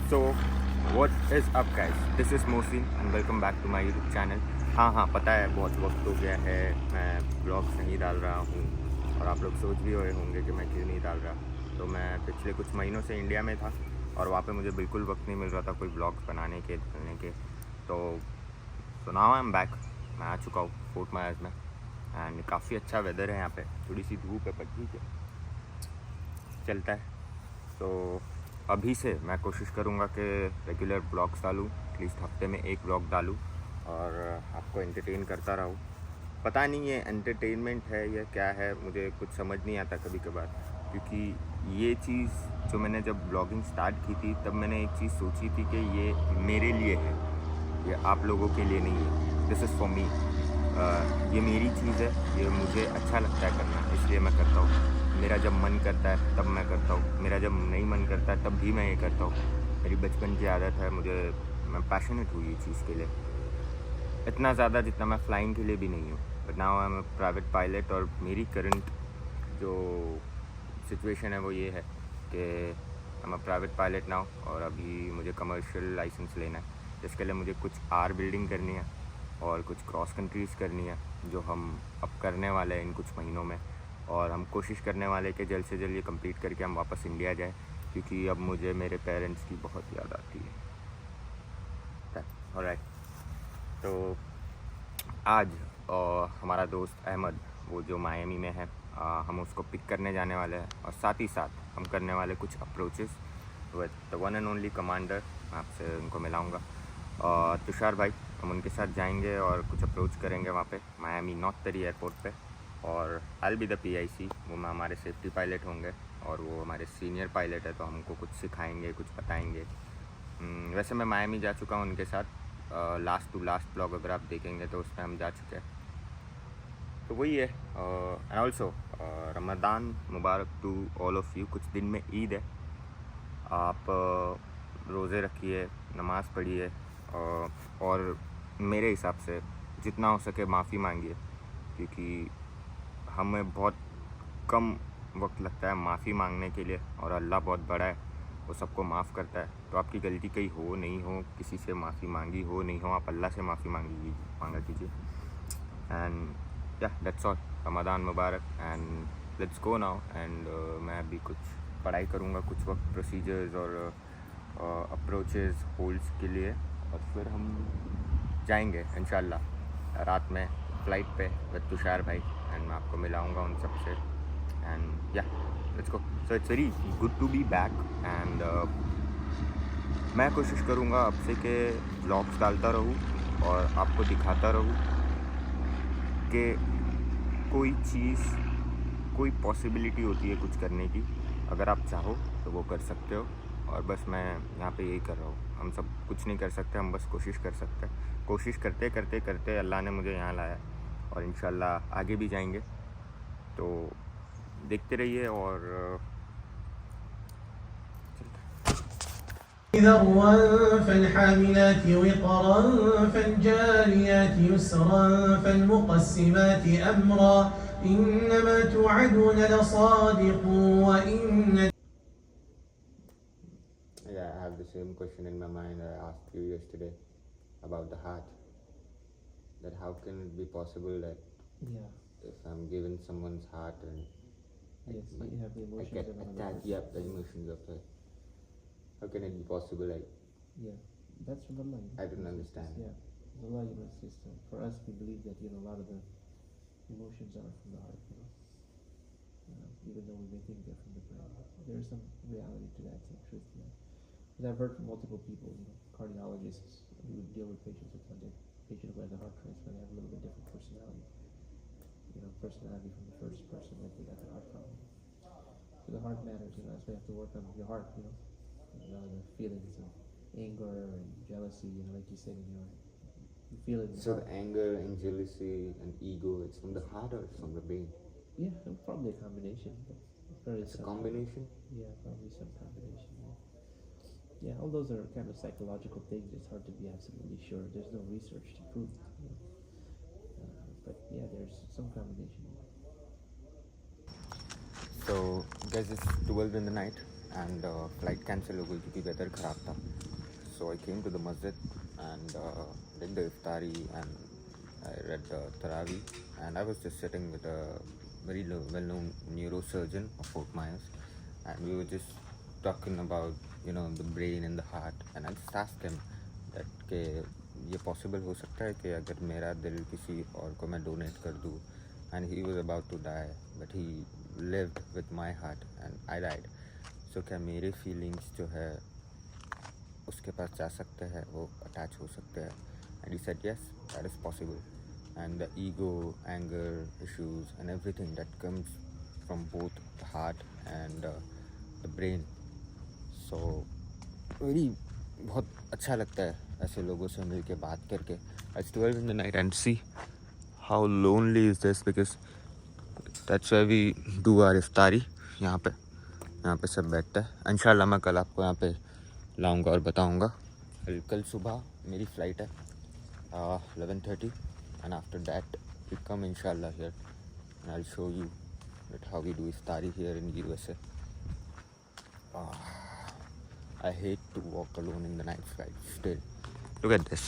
So what is up guys, this is Mohsin and welcome back to my YouTube channel. हाँ, पता है बहुत वक्त हो गया है मैं ब्लॉग्स नहीं डाल रहा हूँ और आप लोग सोच भी रहे होंगे कि मैं क्यों नहीं डाल रहा। तो मैं पिछले कुछ महीनों से इंडिया में था और वहाँ पे मुझे बिल्कुल वक्त नहीं मिल रहा था कोई ब्लॉग्स बनाने के, डालने के। तो नाउ आई एम बैक। मैं आ चुका हूँ फोर्ट मायर्स में एंड काफ़ी अच्छा वेदर है यहाँ पे, थोड़ी सी धूप है पर ठीक है, चलता है। तो अभी से मैं कोशिश करूँगा कि रेगुलर ब्लॉग्स डालूँ, एटलीस्ट हफ्ते में एक ब्लॉग डालूँ और आपको एंटरटेन करता रहूँ। पता नहीं ये एंटरटेनमेंट है या क्या है, मुझे कुछ समझ नहीं आता कभी कभार, क्योंकि ये चीज़ जो मैंने जब ब्लॉगिंग स्टार्ट की थी तब मैंने एक चीज़ सोची थी कि ये मेरे लिए है, ये आप लोगों के लिए नहीं है। This is for me. ये मेरी चीज़ है, ये मुझे अच्छा लगता है करना, इसलिए मैं करता हूँ। मेरा जब मन करता है तब मैं करता हूँ, मेरा जब नहीं मन करता है तब भी मैं ये करता हूँ। मेरी बचपन की आदत है, मैं पैशनेट हूँ ये चीज़ के लिए, इतना ज़्यादा जितना मैं फ़्लाइंग के लिए भी नहीं हूँ। But now I am a private pilot और मेरी करंट जो सिचुएशन है वो ये है कि I am a private pilot now और अभी मुझे कमर्शियल लाइसेंस लेना है, जिसके लिए मुझे कुछ आर बिल्डिंग करनी है और कुछ क्रॉस कंट्रीज़ करनी है, जो हम अब करने वाले हैं इन कुछ महीनों में। और हम कोशिश करने वाले कि जल्द से जल्द ये कंप्लीट करके हम वापस इंडिया जाए, क्योंकि अब मुझे मेरे पेरेंट्स की बहुत याद आती है। ऑलराइट, तो आज हमारा दोस्त अहमद, वो जो मायामी में है, हम उसको पिक करने जाने वाले हैं और साथ ही साथ हम करने वाले कुछ approaches with the one and only commander. मैं आपसे उनको मिलाऊंगा, तुषार भाई। हम उनके साथ जाएंगे और कुछ अप्रोच करेंगे वहाँ पे मायामी नॉर्थ तरी एयरपोर्ट पे। और I will be the PIC, वो हमारे सेफ्टी पायलट होंगे और वो हमारे सीनियर पायलट है, तो हमको कुछ सिखाएंगे, कुछ बताएंगे। वैसे मैं मायामी जा चुका हूँ उनके साथ, लास्ट टू लास्ट ब्लॉग अगर आप देखेंगे तो उसमें हम जा चुके हैं। तो वही है। एंड ऑल्सो रमज़ान मुबारक टू ऑल ऑफ़ यू। कुछ दिन में ईद है, आप रोज़े रखिए, नमाज़ पढ़िए और मेरे हिसाब से जितना हो सके माफ़ी मांगिए, क्योंकि हमें बहुत कम वक्त लगता है माफ़ी मांगने के लिए और अल्लाह बहुत बड़ा है, वो सबको माफ़ करता है। तो आपकी गलती कहीं हो नहीं हो, किसी से माफ़ी मांगी हो नहीं हो, आप अल्लाह से माफ़ी मांगा कीजिए। एंड या that's all. Ramzan Mubarak and let's go now. And मैं अभी कुछ पढ़ाई करूँगा कुछ वक्त, प्रोसीजर्स और अप्रोचेस होल्ड्स के लिए, और फिर हम जाएंगे इंशाल्लाह रात में फ़्लाइट पे विद तुषार भाई, एंड मैं आपको मिलाऊंगा उन सब से। And yeah let's go. So it's very good to be back and मैं कोशिश करूँगा अब से कि व्लॉग्स डालता रहूँ और आपको दिखाता रहूँ कि कोई चीज़, कोई पॉसिबिलिटी होती है कुछ करने की, अगर आप चाहो तो वो कर सकते हो। और बस मैं यहाँ पे यही कर रहा हूँ। हम सब कुछ नहीं कर सकते, हम बस कोशिश कर सकते हैं। कोशिश करते करते करते अल्लाह ने मुझे यहाँ लाया और इंशाल्लाह आगे भी जाएंगे। तो देखते रहिए और ذروا فالحاملات وقرا فالجاريات يسرا فالمقسمات أمرا إنما توعدون لصادق وإن Yeah, I have the same question in my mind I asked you yesterday about the heart. That how can it be possible that Yeah, if I'm given someone's heart and yes, you have the I emotions get of another attached, person. yep, the emotions of it. How can it be possible? Yeah, that's from Allah. I don't understand. Yeah, it's Allah human system. For us, we believe that a lot of the emotions are from the heart. Even though we may think they're from the brain, there is some reality to that, some truth to that. Because I've heard from multiple people, cardiologists who deal with patients with patient who has a heart transplant, they have a little bit different personality. Personality from the first person that they got the heart from. So the heart matters, that's why you have to work on your heart, the feelings of anger and jealousy, like you said, you feel it in So your the heart. anger and jealousy and ego, it's from the heart or it's from the brain? Yeah, probably a combination. It's a combination? Yeah, probably some combination. Yeah, all those are kind of psychological things. It's hard to be absolutely sure. There's no research to prove it. But yeah, there's some combination. So guys, it's 12 in the night and flight cancel हो गई क्योंकि weather ख़राब था. So I came to the masjid and did the iftari and I read the Tarawih, and I was just sitting with a very well-known neurosurgeon of Fort Myers, and we were just talking about the brain and the heart, and I just asked him that कि ये possible हो सकता है कि अगर मेरा दिल किसी और को मैं donate कर दूँ, and he was about to die but he lived with my heart and I died, so क्या मेरे feelings जो है उसके पास जा सकते हैं, वो अटैच हो सकते हैं. And he said yes, that is possible. And the ego, anger issues and everything that comes from both the heart and the brain. So very बहुत अच्छा लगता है ऐसे लोगों से मिल के बात करके. It's 12 in the night and see how lonely is this, because that's where we do our iftari. यहाँ पे सब बैठता है. इंशाल्लाह मैं कल आपको यहाँ पे लाऊंगा और बताऊंगा. कल सुबह मेरी फ़्लाइट है 11:30, and after that we come इंशाल्लाह here and I will show you that how we do इफ्तारी here in USA. I hate to walk alone in the night flight. Still, look at this.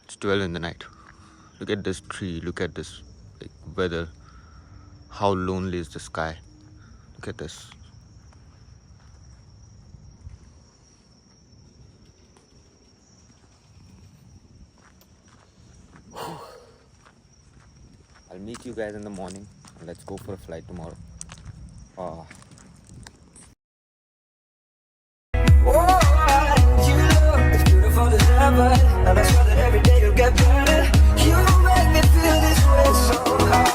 It's 12 in the night. Look at this tree. Look at this weather. How lonely is the sky? Look at this. I'll meet you guys in the morning and let's go for a flight tomorrow. Oh, you look as beautiful as ever, and I swear that every day you'll get better. You make me feel this way somehow.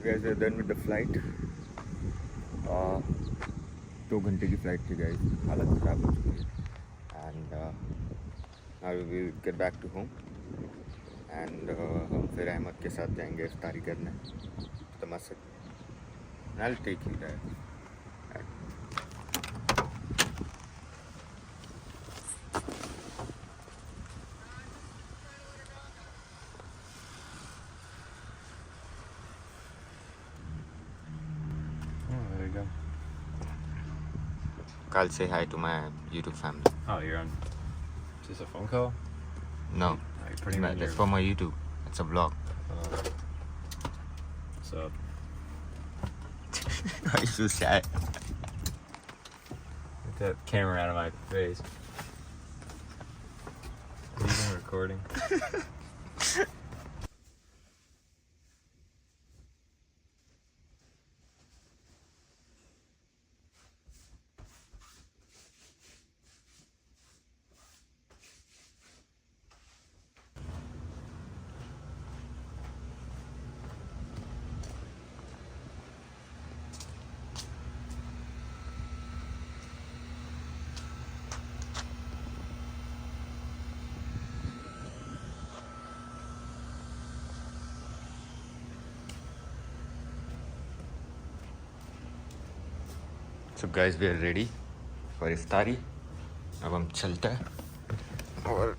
You guys are done with the flight. 2 घंटे की flight थी guys, हालत ख़राब हो चुकी है. And now we will get back to home, and हम फिर अहमद के साथ जाएंगे इफ्तारी करने तो मस्जिद. I'll take you there. There you go. I'll say hi to my YouTube family. Oh, you're on. Is this a phone call? No, Oh, you're putting me in that's your. for my YouTube. It's a vlog. What's up? Why are you so shy? Get that camera out of my face. Are you even recording? So guys, we are ready for इफ्तारी. अब हम चलते हैं और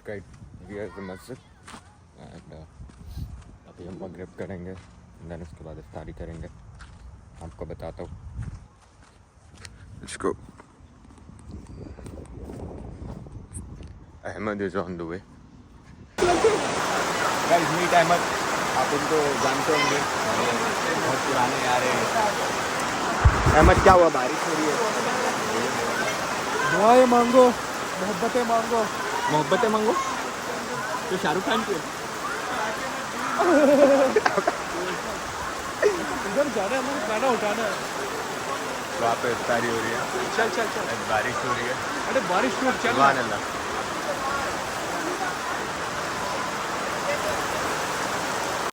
right, we are the masjid, and अभी हम मगरिब करेंगे, then उसके बाद इफ्तारी करेंगे. आपको बताता हूँ. Let's go. Ahmed is on the way. Guys meet Ahmed, आप उनको जानते होंगे, बहुत पुराने यार हैं। अहमद क्या हुआ, बारिश हो रही है? दुआएं मांगो, मोहब्बतें मांगो। मोहब्बतें मांगो तो शाहरुख खान की है। इधर जाना है, हमें गाना उठाना है। वहाँ पे इफ्तारी हो रही है, चल चल चल। बारिश हो रही है। अरे बारिश रुक, चल। सुभान अल्लाह।